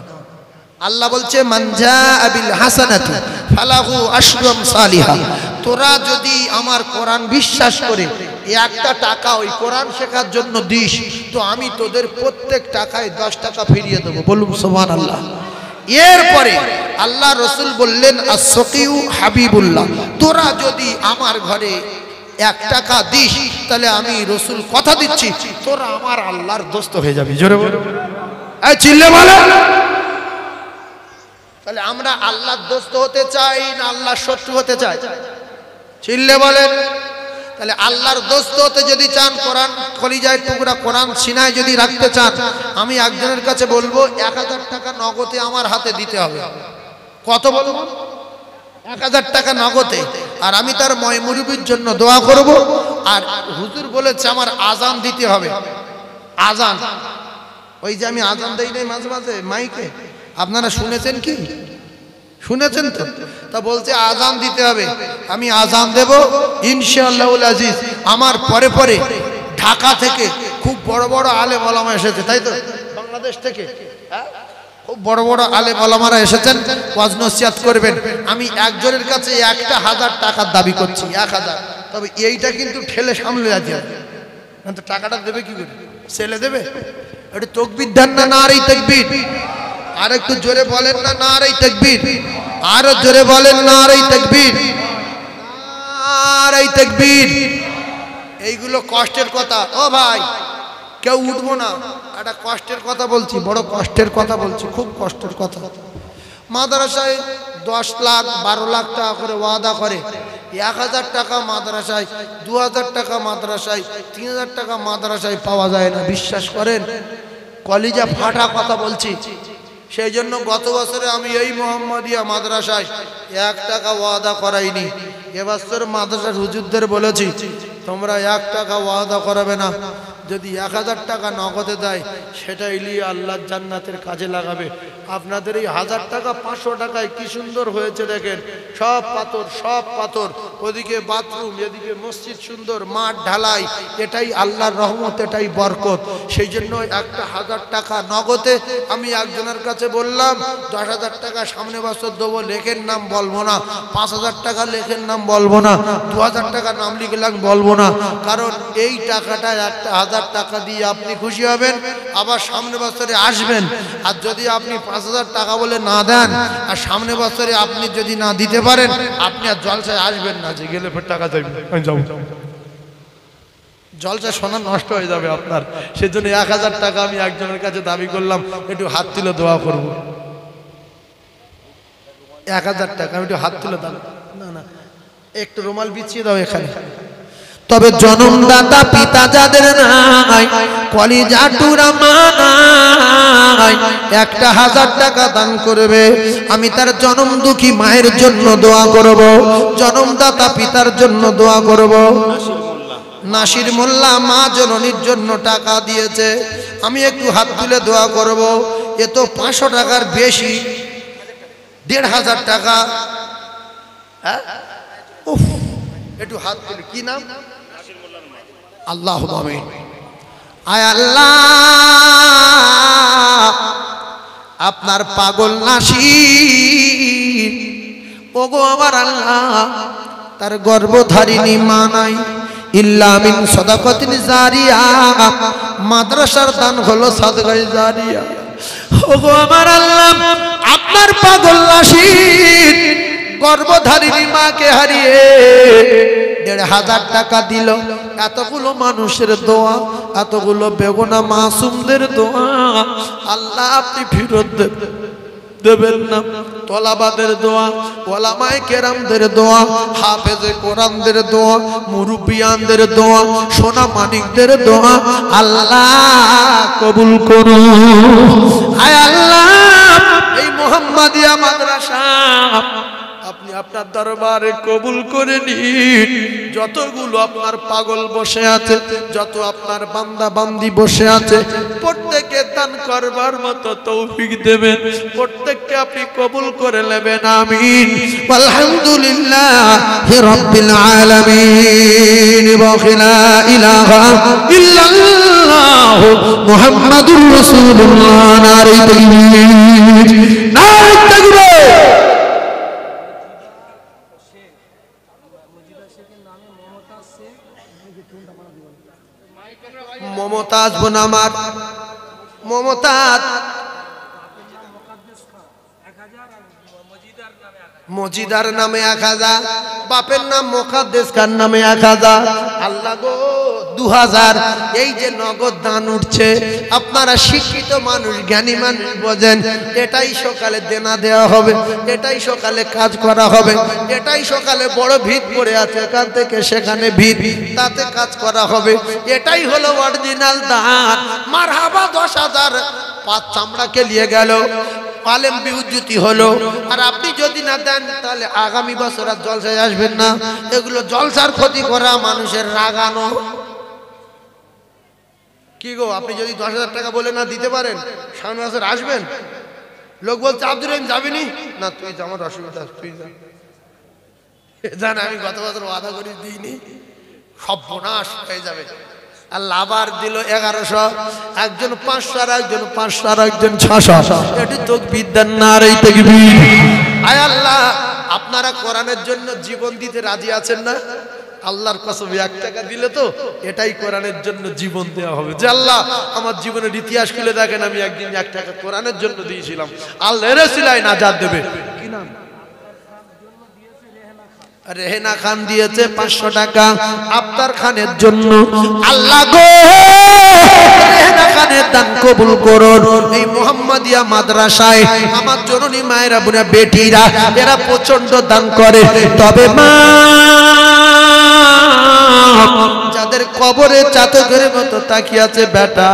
S1: আল্লাহ বলছে মান জাআ বিল হাসানাতি ফালাহু আশরু আমসালিহা। তোরা যদি আমার কোরআন বিশ্বাস করে একটা টাকা ওই কোরআন শেখার জন্য দিস, তো আমি তোদের প্রত্যেক টাকায় 10 টাকা ফিরিয়ে দেবো। বলুন সুবহানাল্লাহ। এরপরে আল্লাহ রসুল বললেন as-সাকিউ হাবিবুল্লাহ, তোরা যদি আমার ঘরে 1 টাকা দিস, তাহলে আমি রসুল কথা দিচ্ছি তোরা আমার আল্লাহর দোস্ত হয়ে যাবি। জোরে বলো, এই চিল্লে বলো। তাহলে আমরা আল্লাহর দোস্ত হতে চাই না আল্লাহর শত্রু হতে চাই? চিল্লে বলেন। তাহলে আল্লাহর দোস্ত হতে যদি চান, কোরআন কলিজায় টুকরা কোরআন সিনায় যদি রাখতে চান, আমি একজনের কাছে বলবো 1000 টাকা নগদে আমার হাতে দিতে হবে। কত বলবো? 1000 টাকা নগদে। আর আমি তার ময়মুরবির জন্য দোয়া করব। আর হুজুর বলেছে আমার আজান দিতে হবে। আজান, ওই যে আমি আজান দেই নাই মাঝে মাঝে মাইকে, আপনারা শুনেছেন কি? শুনেছেন তো? তা বলছে আজান দিতে হবে। আমি আজান দেব ইনশাআল্লাহুল আজিজ। আমার পরে পরে ঢাকা থেকে খুব বড় বড় আলেম ওলামা এসেছে, তাই তো? বাংলাদেশ থেকে খুব বড় বড় আলেম ওলামারা এসেছেন, ওয়াজ নসিহত করবেন। আমি একজনের কাছে 1000 টাকার দাবি করছি, 1000। তবে এইটা কিন্তু ঠেলে সামলে যাচ্ছে, তো টাকাটা দেবে কি করে? ছেলে দেবে? একটু তাকবীর দেন না, নারে তাকবীর। আর একটু জোরে বলেন না, নারে তাকবীর। আরো জোরে বলেন, নারে তাকবীর, নারে তাকবীর। এইগুলো কষ্টের কথা। ও ভাই, কেউ উঠবো না, একটা কষ্টের কথা বলছি, বড় কষ্টের কথা বলছি, খুব কষ্টের কথা। মাদ্রাসায় 10 লাখ 12 লাখ টাকা করে ওয়াদা করে, 1000 টাকা মাদ্রাসায়, 2000 টাকা মাদ্রাসায়, 3000 টাকা মাদ্রাসায় পাওয়া যায় না। বিশ্বাস করেন, কলিজা ফাটা কথা বলছি। সেই জন্য গত বছরে আমি এই মোহাম্মদিয়া মাদ্রাসায় 1 টাকা ওয়াদা করাইনি। এবছর মাদ্রাসার হুজুরদের বলেছি তোমরা 1 টাকা ওয়াদা করাবে না, যদি 1000 টাকা নগদে দেয় সেটাই নিয়ে আল্লাহর জান্নাতের কাজে লাগাবে। আপনাদের এই 1000 টাকা 500 টাকায় কি সুন্দর হয়েছে দেখেন, সব পাথর, সব পাথর, ওদিকে বাথরুম, এদিকে মসজিদ সুন্দর, মাঠ ঢালাই। এটাই আল্লাহর রহমত, এটাই বরকত। সেই জন্য একটা 1000 টাকা নগদে আমি একজনের কাছে বললাম 10,000 টাকা সামনে বছর দেবো, লেখের নাম বলবো না। 5000 টাকা লেখের নাম বলবো না। 2000 টাকা নাম লিখলাম বলবো না। কারণ এই টাকাটা একটা 1000 টাকা দিয়ে আপনি খুশি হবেন, আবার সামনে বছরে আসবেন। আর যদি আপনি 5000 টাকা বলে না দেন, আর সামনে বছরে আপনি যদি না দিতে পারেন, আপনি আর জলসায় আসবেন না, যে গেলে ফের টাকা চাইবেন, জলসা শোনা নষ্ট হয়ে যাবে আপনার। সেজন্য 1000 টাকা আমি একজনের কাছে দাবি করলাম, একটু হাত তুলে দোয়া করব। 1000 টাকা আমি একটু হাত তুলে দাও না, না একটু রুমাল বিছিয়ে দাও এখানে। তবে জনমদাতা পিতা যাদের নাই, কলিজা টুরা মা নাই, 1000 টাকা দান করবে, আমি তার জনম দুঃখী মায়ের জন্য দোয়া করব, জনমদাতা পিতার জন্য দোয়া করব। নাসির মোল্লা মা জননীর জন্য টাকা দিয়েছে, আমি একটু হাত তুলে দোয়া করব। এ তো 500 টাকার বেশি, 1500 টাকা। হ্যাঁ, একটু হাত তুলে, কি নাম? আল্লাহুম্মা আমিন। আয় আল্লাহ, আপনার পাগল নাসির, ওগো আমার আল্লাহ, তার গর্ভধারিণী মা নাই, ইল্লা মিন সাদাকাতিন জারিয়া, মাদ্রাসার দান হলো সাদকায়ে জারিয়া। ওগো আমার আল্লাহ, আপনার পাগল নাসির গর্ভধারিণী মাকে হারিয়ে 1500 টাকা দিল। এতগুলো মানুষের দোয়া, এতগুলো বেগুনা মাসুমদের দোয়া আল্লাহ আপনি ফেরত দেবেন না। তোলাবাদের দোয়া, ওলামায়ে কেরামদের দোয়া, হাফেজে কোরআনদের দোয়া, মুরব্বিয়ানদের দোয়া, সোনা মানিকদের দোয়া আল্লাহ কবুল করুন। আয় আল্লাহ, এই মুহাম্মাদিয়া মাদ্রাসা আপনি আপনার দরবারে কবুল করে নিন। যতগুলো আপনার পাগল বসে আছে, যত আপনার বান্দা বান্দি বসে আছে, প্রত্যেককে দান করবার মতো তৌফিক দেবেন, প্রত্যেককে আপনি কবুল করে নেবেন। আমিন। আলহামদুলিল্লাহি রাব্বিল আলামিন। লা ইলাহা ইল্লাল্লাহ মুহাম্মাদুর রাসূলুল্লাহ। নারে তাকবীর, নারে তাকবীর। মমতাজ বোন আমার, মমতাজ মজিদার নামে 1000, বাপের নাম মুকাদ্দেস খান নামে 1000। আল্লাহ গো 2000। এই যে নগদ দান উঠছে, আপনারা শিক্ষিত মানুষ, জ্ঞানী মানুষ বোঝেন, এটাই সকালে দেনা দেওয়া হবে, এটাই সকালে কাজ করা হবে, এটাই সকালে বড় ভিত পড়ে আছে, এখান থেকে সেখানে ভিত, তাতে কাজ করা হবে। এটাই হলো অরিজিনাল দান। মারহাবা 10,000 পাঁচ চামড়াকে নিয়ে গেল, আলেম বিউজ্জতি হলো। আর আপনি যদি না দেন তাহলে আগামী বছর আর জলসায় আসবেন না। এগুলো জলসার ক্ষতি করা, মানুষের রাগানো। কি গো, আপনি যদি 10,000 টাকা বলে না দিতে পারেন, সামনে বছর আসবেন? লোক বলছে আব্দুর রহিম যাবিনি না, তুই আমার অসুবিধা, তুই জান আমি গত বছর ওয়াদা করে দিইনি, সর্বনাশ হয়ে যাবে। আল্লাহ আবার দিল 1100, একজন 500, আর একজন 500, আর একজন 600। এটি তাকবীর দেন, নারে তাকবীর। আয় আল্লাহ, আপনারা কোরআনের জন্য জীবন দিতে রাজি আছেন না? আল্লাহর কসম, 1 টাকা দিলে তো এটাই কোরআনের জন্য জীবন দেওয়া হবে। যে আল্লাহ আমার জীবনের ইতিহাস খুলে দেখেন, আমি একদিন 1 টাকা কোরআনের জন্য দিয়েছিলাম, আল্লাহ এর সিলাই নাজাত দেবে। কি নাম? রেহেনা খান দিয়েছে 500 টাকা আফতার খানের জন্য। আল্লাহ গো, রেহেনা খানের দান কবুল করুন। এই মুহাম্মাদিয়া মাদ্রাসায় আমার জননী মায়েরা, বোনেরা, বেটিরা, এরা প্রচন্ড দান করে। তবে মা, যাদের কবরে চাতকের মতো তাকিয়ে আছে, বেটা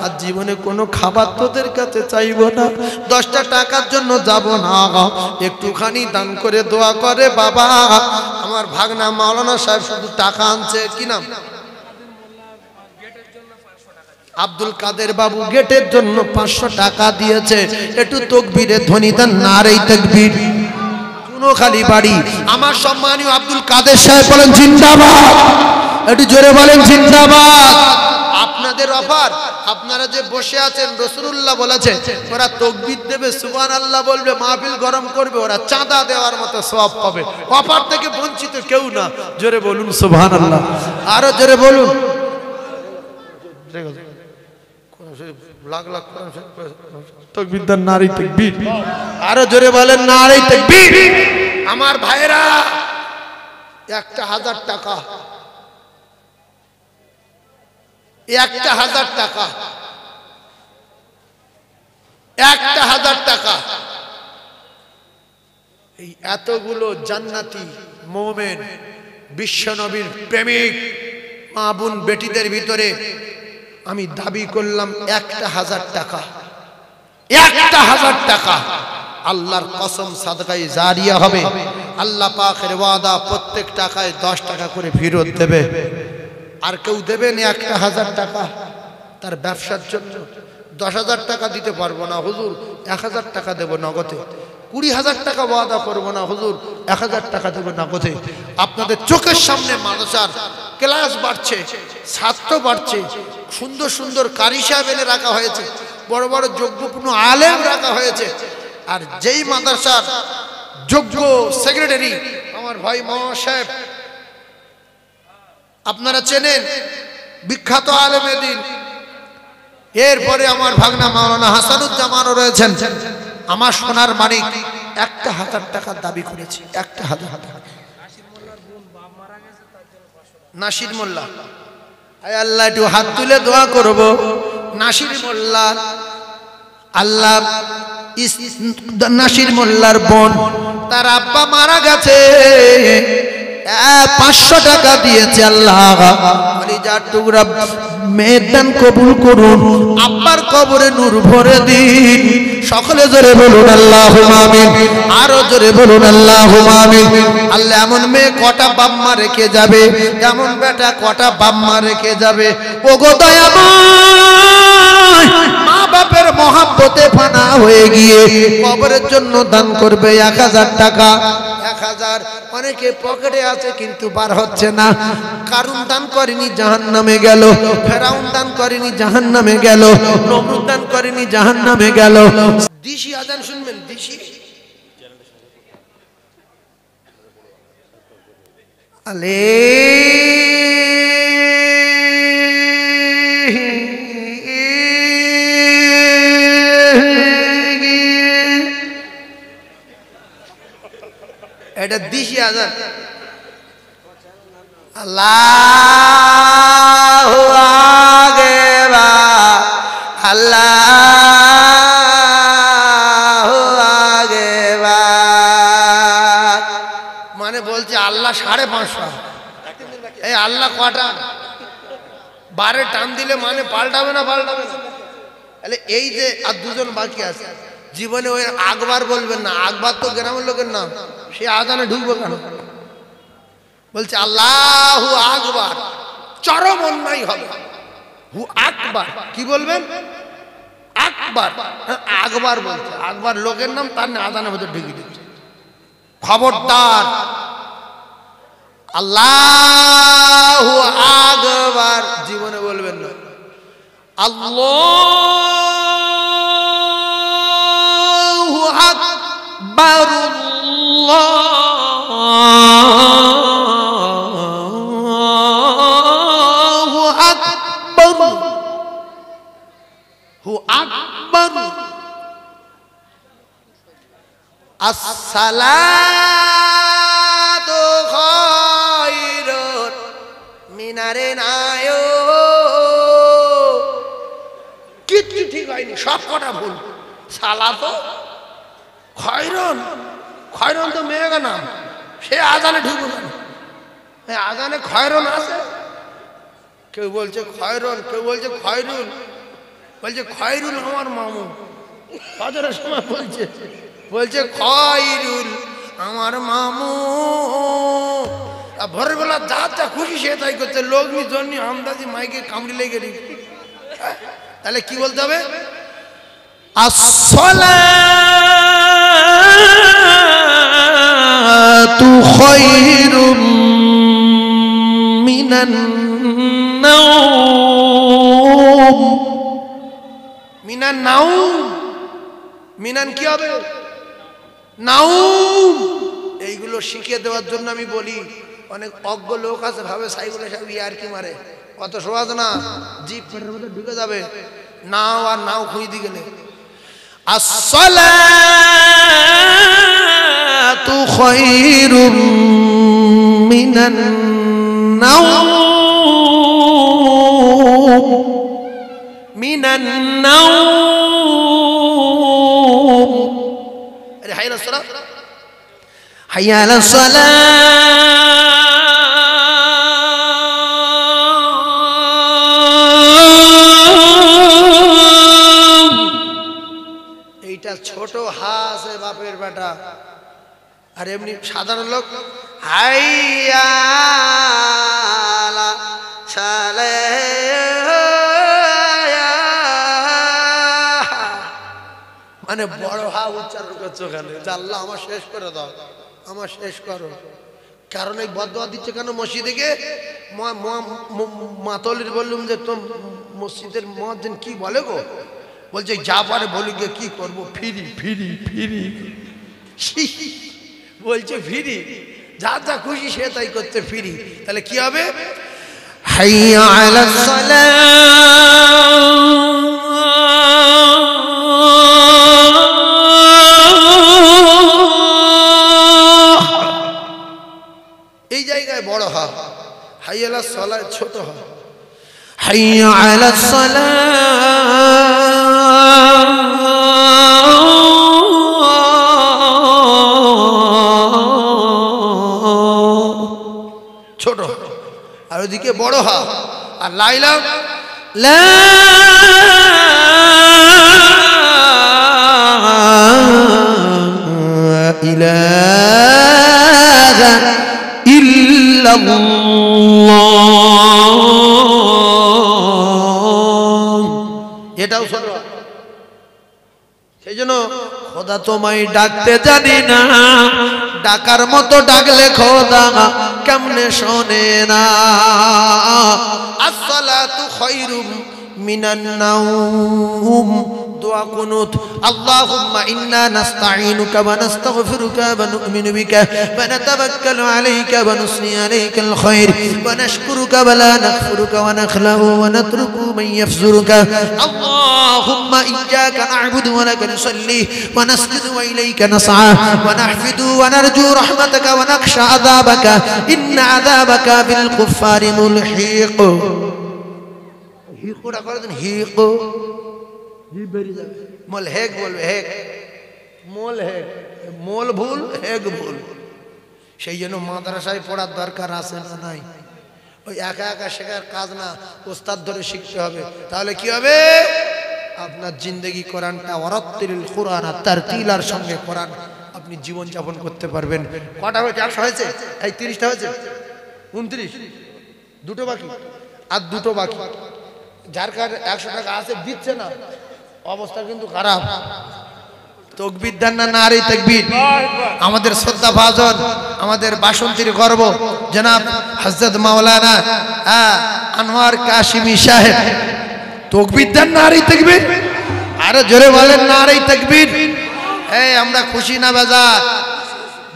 S1: আর জীবনে কোনো খাবার তোদের কাছে চাইবো না, 10টা টাকার জন্য যাব না, একটুখানি দান করে দোয়া করে। বাবা আমার ভাগনা মাওলানা সাহেব শুধু টাকা আনছে, কি নাম? আব্দুল কাদের বাবু গেটের জন্য 500 টাকা দিয়েছে। একটু তাকবীরের ধ্বনি দেন, নারে তাকবীর। খালি বাড়ি আমার সম্মানীয় আব্দুল কাদের সাহেব বলেন জিন্দাবাদ, একটু জোরে বলেন জিন্দাবাদ। আপনাদের অফার, আপনারা যে বসে আছেন, রাসূলুল্লাহ বলেছে ওরা তাকবীর দেবে, সুবহানাল্লাহ বলবে, মাহফিল গরম করবে, ওরা চাঁদা দেওয়ার মতো সওয়াব পাবে। অফার থেকে বঞ্চিত কেউ না। জোরে বলুন সুবহানাল্লাহ, আরো জোরে বলুন। লাখ লাখ তাকবীর দেন, নারে তাকবীর। আরো জোরে বলেন, নারে তাকবীর। আমার ভাইরা, 1000 টাকা, 1000 টাকা, 1000 টাকা, এই এতগুলো জান্নাতি মুমিন, বিশ্বনবীর প্রেমিক মা বোন বেটিদের ভিতরে আমি দাবি করলাম 1000 টাকা। 1000 টাকা আল্লাহর কসম সাদকায়ে জারিয়া হবে। আল্লাহ পাকের ওয়াদা প্রত্যেক টাকায় 10 টাকা করে ফেরত দেবে। আর কেউ দেবেন 1000 টাকা তার ব্যবসার জন্য, 10,000 টাকা দিতে পারবো না হুজুর, 1000 টাকা দেব নগদে। 20,000 টাকা ওয়াদা করবো না হুজুর, 1000 টাকা দেব নগদে। আপনাদের চোখের সামনে মাদ্রাসার ক্লাস বাড়ছে, ছাত্র বাড়ছে, সুন্দর সুন্দর কারি সাহেব এনে রাখা হয়েছে, বড় বড় যোগ্যপূর্ণ আলেম রাখা হয়েছে। আর যেই মাদ্রাসার যোগ্য সেক্রেটারি আমার ভাই মহাসাহেব, আপনারা চেনেন, বিখ্যাত আলেমে দ্বীন। এরপরে আমার ভাগনা মাওলানা হাসানুজ্জামানও রয়েছেন। আমার সোনার মানিক 1,000 টাকার দাবি করেছি, 1,000 টাকা। নাসির মোল্লা, আয় আল্লাহ একটু হাত তুলে দোয়া করব। নাসির মোল্লা, আল্লাহ নাসির মোল্লার বোন, তার আব্বা মারা গেছে, 500 টাকা দিয়েছে। আল্লাহ কলিজার টুকরা মেয়ের দান কবুল করুন, আব্বার কবরে নূর ভরে দিন। সকলে জোরে বলুন আল্লাহুম্মা আমিন, আরো জোরে বলুন আল্লাহুম্মা আমিন। আল্লাহ এমন মেয়ে কটা বাম্মা রেখে যাবে, এমন বেটা কটা বাম্মা রেখে যাবে। ওগো দয়াময়, মা বাপের মহাব্বতে ফানা হয়ে গিয়ে কবরের জন্য দান করবে 1000 টাকা। 1000 অনেকে পকেটে আছে কিন্তু বার হচ্ছে না। কারুন দান করেনি, জাহান্নামে গেল। ফেরাউন দান করেনি, জাহান্নামে গেল। নমরুদ দান করেনি, জাহান্নামে গেল। দিশি আজান শুনবেন, দিশি আলে এটা দিশি আজান। আল্লাহু আকবার, আল্লাহু আকবার। মানে বলছে আল্লাহ 550। এই আল্লাহ কটা? 12 টান দিলে মানে পাল্টাবে না, পাল্টাবে না। তাহলে এই যে আর দুজন বাকি আছে, জীবনে ওই আকবার বলবেন না। আকবার তো গ্রামের লোকের নাম, সে আজানে ঢুকবো কেন? বলছে আল্লাহু আকবার, চরম অন্যায় হবে। হু আকবার কি বলবেন? আকবার, আকবার বলছে। আকবার লোকের নাম, তার না আজানের ভেতর ঢুকে দিচ্ছে। খবরদার, আল্লাহু আকবার জীবনে বলবেন না। আল্লাহু আকবার, আল্লাহু আকবার, হু আকবার। আসসালাতু খায়রুন মিনারে নায়ো। কিচ্ছু ঠিক হয়নি, সব কটা ভুল। সালাতো খায়রুন, খায়রুন তো মেয়ের নাম, সে আজানে ঢুকবে না। আজানে খায়রুন আছে, কেউ বলছে খায়রুন, কেউ বলছে খায়রুল, বলছে খায়রুল আমার মামু। ফজরের সময় বলছে, বলছে খায়রুল আমার মামু। ভোরের বেলা যা যা খুশি সে তাই করছে। লোক নি জন্যই আমদাজি মাইকে কামড়ি লেগে নি। তাহলে কি বলতে হবে? আসসালাতু খায়রুম মিনান নাওম। মিনান নাওম, মিনান কি হবে? নাউম। এইগুলো শিখিয়ে দেওয়ার জন্য আমি বলি, অনেক অজ্ঞ লোক আছে ভাবে সাইকেল সব ইয়ার কি মারে, কত সহজ না, জিপ পেটের মধ্যে ঢুকে যাবে। নাও আর নাও খুঁজে দিয়ে গেলে আসসালাতু খায়রুম মিনান নাওম, মিনান নাওম। আরে হাই আলাস সালাত, হাইয়া আলাস সালাত। এইটা ছোট হাস বাপের বেটা, আর এমনি সাধারণ লোক হাইয়া সালে, মানে বড় হা উচ্চারণ করছো কেন? আল্লাহ আমার শেষ করে দাও, আমার শেষ করো। কারণ এই বদদোয়া দিচ্ছে কেন মসজিদে গিয়ে? মাতলির বললুম যে তো মসজিদের মুয়াজ্জিন কি বলে গো? বলছে যা পারে বলি গিয়ে কি করবো, ফিরি ফিরি ফিরি। বলছে ফিরি, যা যা খুশি সে তাই করতে ফিরি। তাহলে কি হবে? হাইয়া আলাস সালাহ, এই জায়গায় বড় হা। হাইয়া আলাস সালাহ ছোট হা। হাইয়া আলাস সালাহ, ছোট। আর ওদিকে বড় হা। আর লাইলা লা ইলাহা ইল্লাল্লাহ, এটাও ছোট। সেই জন্য খোদা তোমায় ডাকতে জানি না, ডাকার মতো ডাকলে খোদা কেমনে শোনে না। আসসালাতু খায়রুম মিনান নাওম, দোয়া কুনুত। আল্লাহুম্মা ইন্না নাস্তাঈনুকা ওয়া নাস্তাগফিরুকা ওয়া নু'মিনু বিকা ওয়া নাতাওয়াক্কালু আলাইকা ওয়া নুসনি আলাইকাল খায়র ওয়া নাশকুরুকা ওয়া লা নাকফুরুকা ওয়া নাখলাউ ওয়া নাতরুকু মান ইয়াফজুরুকা। আল্লাহুম্মা ইয়্যাকা না'বুদু ওয়া লাকা নুসাল্লি ওয়া নাসজুদু ওয়া ইলাইকা নাসআ ওয়া নাহফিদু ওয়া নারজু রাহমাতাকা ওয়া নাখশা আযাবাকা ইন্না আযাবাকা বিল কুফফারি মুলহিক। হিকোটা করে দেন, হিকো মোল হেক বলবে, হেক মোল, হেক মোল ভুল, হেক ভুল। সেই জন্য মাদ্রাসায় পড়ার দরকার আছে না নাই? ওই একা একা শেখার কাজ না, ওস্তাদ ধরে শিখতে হবে। তাহলে কি হবে? আপনার জিন্দগি কোরআনটা ওয়ারাত্তিলিল কুরআন তারতিলার সঙ্গে কোরআন আপনি জীবন যাপন করতে পারবেন। কটা হয়েছে? 100 হয়েছে? এই 30টা হয়েছে, 29, দুটো বাকি, আর দুটো বাকি। যার কাছে 100 টাকা আছে দিচ্ছে না, অবস্থা কিন্তু খারাপ। তাকবীর দেন না, নারে তাকবীর। আমাদের শ্রদ্ধা ভাজন, আমাদের বাসন্তীর গর্ব জনাব হযরত মাওলানা আনোয়ার কাশিমি সাহেব, তাকবীর দেন, নারে তাকবীর। আরে জোরে বলেন নারে তাকবীর। এই আমরা খুশি না বেজার?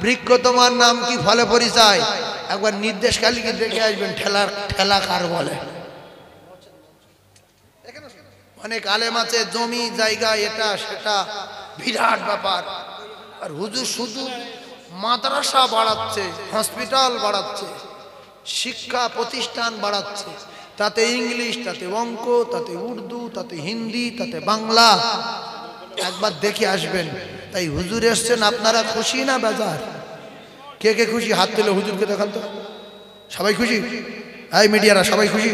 S1: বৃক্ষ তোমার নাম কি, ফলে পরিচয়? একবার নির্দেশ কালীকে দেখে আসবেন, ঠেলা কার বলে। অনেক আলেম আছে, জমি জায়গা এটা সেটা বিরাট ব্যাপার। আর হুজুর শুধু মাদ্রাসা বাড়াচ্ছে, হসপিটাল বাড়াচ্ছে, শিক্ষা প্রতিষ্ঠান বাড়াচ্ছে, তাতে ইংলিশ, তাতে অঙ্ক, তাতে উর্দু, তাতে হিন্দি, তাতে বাংলা। একবার দেখে আসবেন। তাই হুজুর এসছেন, আপনারা খুশি না বেজার? কে কে খুশি? হাত তুলে হুজুরকে দেখান তো। সবাই খুশি? এই মিডিয়ারা সবাই খুশি?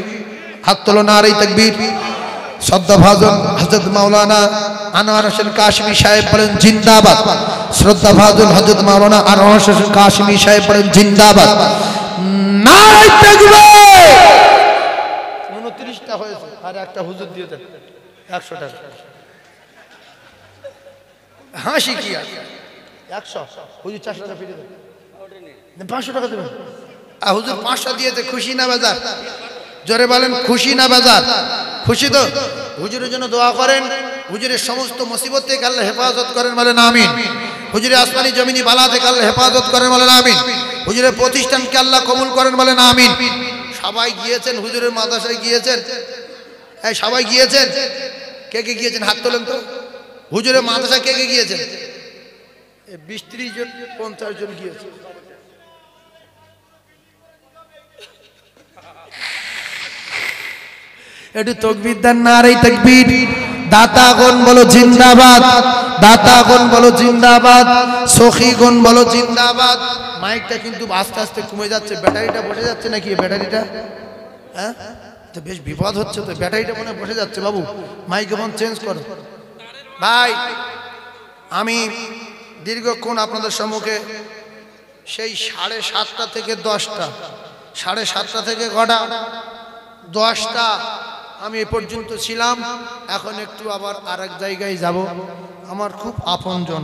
S1: হাত তোলো, নারে তাকবীর। শ্রদ্ধাভাজন হযরত মাওলানা আনোয়ার হোসেন কাশিমি সাহেব বলেন জিন্দাবাদ। শ্রদ্ধাভাজন হযরত মাওলানা আনোয়ার হোসেন কাশিমি সাহেব বলেন জিন্দাবাদ। নারে তাকবীর। 29টা হয়েছে, আর একটা হুজুর দিয়ে দেন 100 টাকা। হাসি কি আছে? 100 হুজুর 400 টাকা ফিরে দেন, 500 টাকা দেবেন। হুজুর 500 দিয়েছে, খুশি না বেজার? জোরে বলেন খুশি না বেজার? খুশি তো? হুজুরের জন্য দোয়া করেন, হুজুরের সমস্ত মুসিবত থেকে আল্লাহ হেফাজত করেন, বলেন আমিন। হুজুরের আসমানি জমিনি বালা থেকে আল্লাহ হেফাজত করেন, বলেন আমিন। হুজুরের প্রতিষ্ঠানকে আল্লাহ কবুল করেন, বলেন আমিন। সবাই গিয়েছেন হুজুরের মাদ্রাসায়, গিয়েছেন? এই সবাই গিয়েছেন? কে কে গিয়েছেন হাত তোলেন তো। হুজুরের মাদ্রাসায় কে কে গিয়েছেন? 20-30 জন, 50 জন গিয়েছে। একটু তাকবীর দেন, নারে তাকবীর। দাতাগণ বলো জিন্দাবাদ, দাতাগণ বলো জিন্দাবাদ, সখীগণ বলো জিন্দাবাদ। মাইকটা কিন্তু আস্তে আস্তে কমে যাচ্ছে, ব্যাটারিটা বসে যাচ্ছে নাকি? ব্যাটারিটা হ্যাঁ তো বেশ বিপদ হচ্ছে তো, ব্যাটারিটা মনে বসে যাচ্ছে। বাবু মাইক্রোফোন চেঞ্জ করো ভাই, আমি দীর্ঘক্ষণ আপনাদের সম্মুখে সেই 7:30টা থেকে 10টা, 7:30টা থেকে কটা 10টা আমি এ পর্যন্ত ছিলাম। এখন একটু আবার আরেক জায়গায় যাব। আমার খুব আপনজন,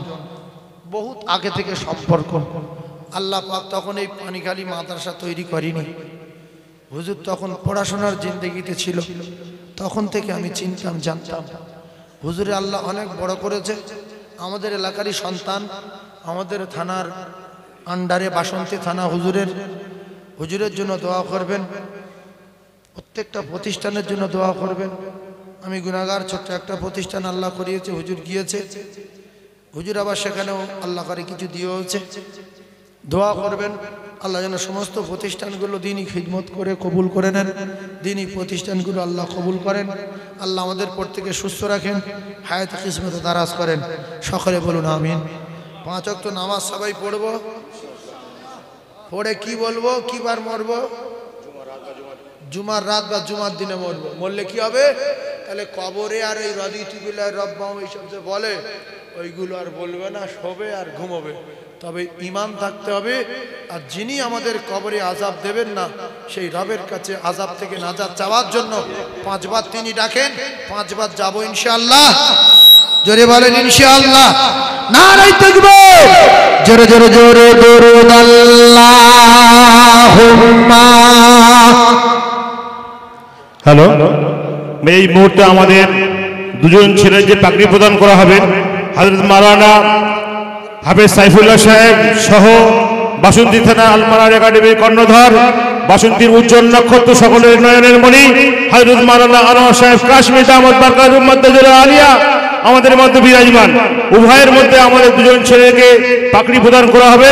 S1: বহুত আগে থেকে সম্পর্ক। আল্লাহ পাক তখন এই পানিখালি মাদ্রাসা তৈরি করিনি, হুজুর তখন পড়াশোনার জিন্দেগিতে ছিল। তখন থেকে আমি চিনতাম, জানতাম হুজুরে আল্লাহ অনেক বড় করেছে। আমাদের এলাকারই সন্তান, আমাদের থানার আন্ডারে বাসন্তী থানা। হুজুরের জন্য দোয়া করবেন, প্রত্যেকটা প্রতিষ্ঠানের জন্য দোয়া করবেন। আমি গুনাহগার, ছোট্ট একটা প্রতিষ্ঠান আল্লাহ করিয়েছে, হুজুর গিয়েছে, হুজুর আবার সেখানেও আল্লাহ করে কিছু দিয়েছে। দোয়া করবেন আল্লাহ যেন সমস্ত প্রতিষ্ঠানগুলো দিনই খিদমত করে কবুল করে নেন, দিনই প্রতিষ্ঠানগুলো আল্লাহ কবুল করেন। আল্লাহ আমাদের প্রত্যেকে সুস্থ রাখেন, হায়াত কিসমতে দারাজ করেন। সকলে বলুন আমিন। 5 ওয়াক্ত নামাজ সবাই পড়ব, পড়ে কি বলবো, কি বার মরবো? জুমার রাত বা জুমার দিনে মরবো। মরলে কি হবে? তাহলে কবরে আর এই রদিতুবিল্লাহ রব্বাম এইসব যে বলে ওইগুলো আর বলবে না, শোবে আর ঘুমোবে। তবে ঈমান থাকতে হবে। আর যিনি আমাদের কবরে আযাব দেবেন না, সেই রবের কাছে আযাব থেকে নাজাত চাওয়ার জন্য 5 বার তিনি ডাকেন, 5 বার যাবো ইনশাআল্লাহ। জোরে বলেন ইনশাআল্লাহ। নারায়ে তাকবীর, জোরে জোরে জোরে দরুদ আল্লাহুম্মা।
S2: হ্যালো, এই মুহূর্তে আমাদের দুজন ছেলে যে পাগড়ি প্রদান করা হবে, হযরত মাওলানা হাফেজ সাইফুল্লাহ সাহেব সহ বাসন্তী থানা আলমারার একাডেমির কর্ণধার, বাসন্তীর উজ্জ্বল নক্ষত্র, সকলের নয়নের মণি হযরত মাওলানা আনোয়ার সাহেব কাশ্মীর দামাত বারকাতুহু মাদ্দাতুল আলিয়া আমাদের মধ্যে বিরাজমান। উভয়ের মধ্যে আমাদের দুজন ছেলেকে পাগড়ি প্রদান করা হবে।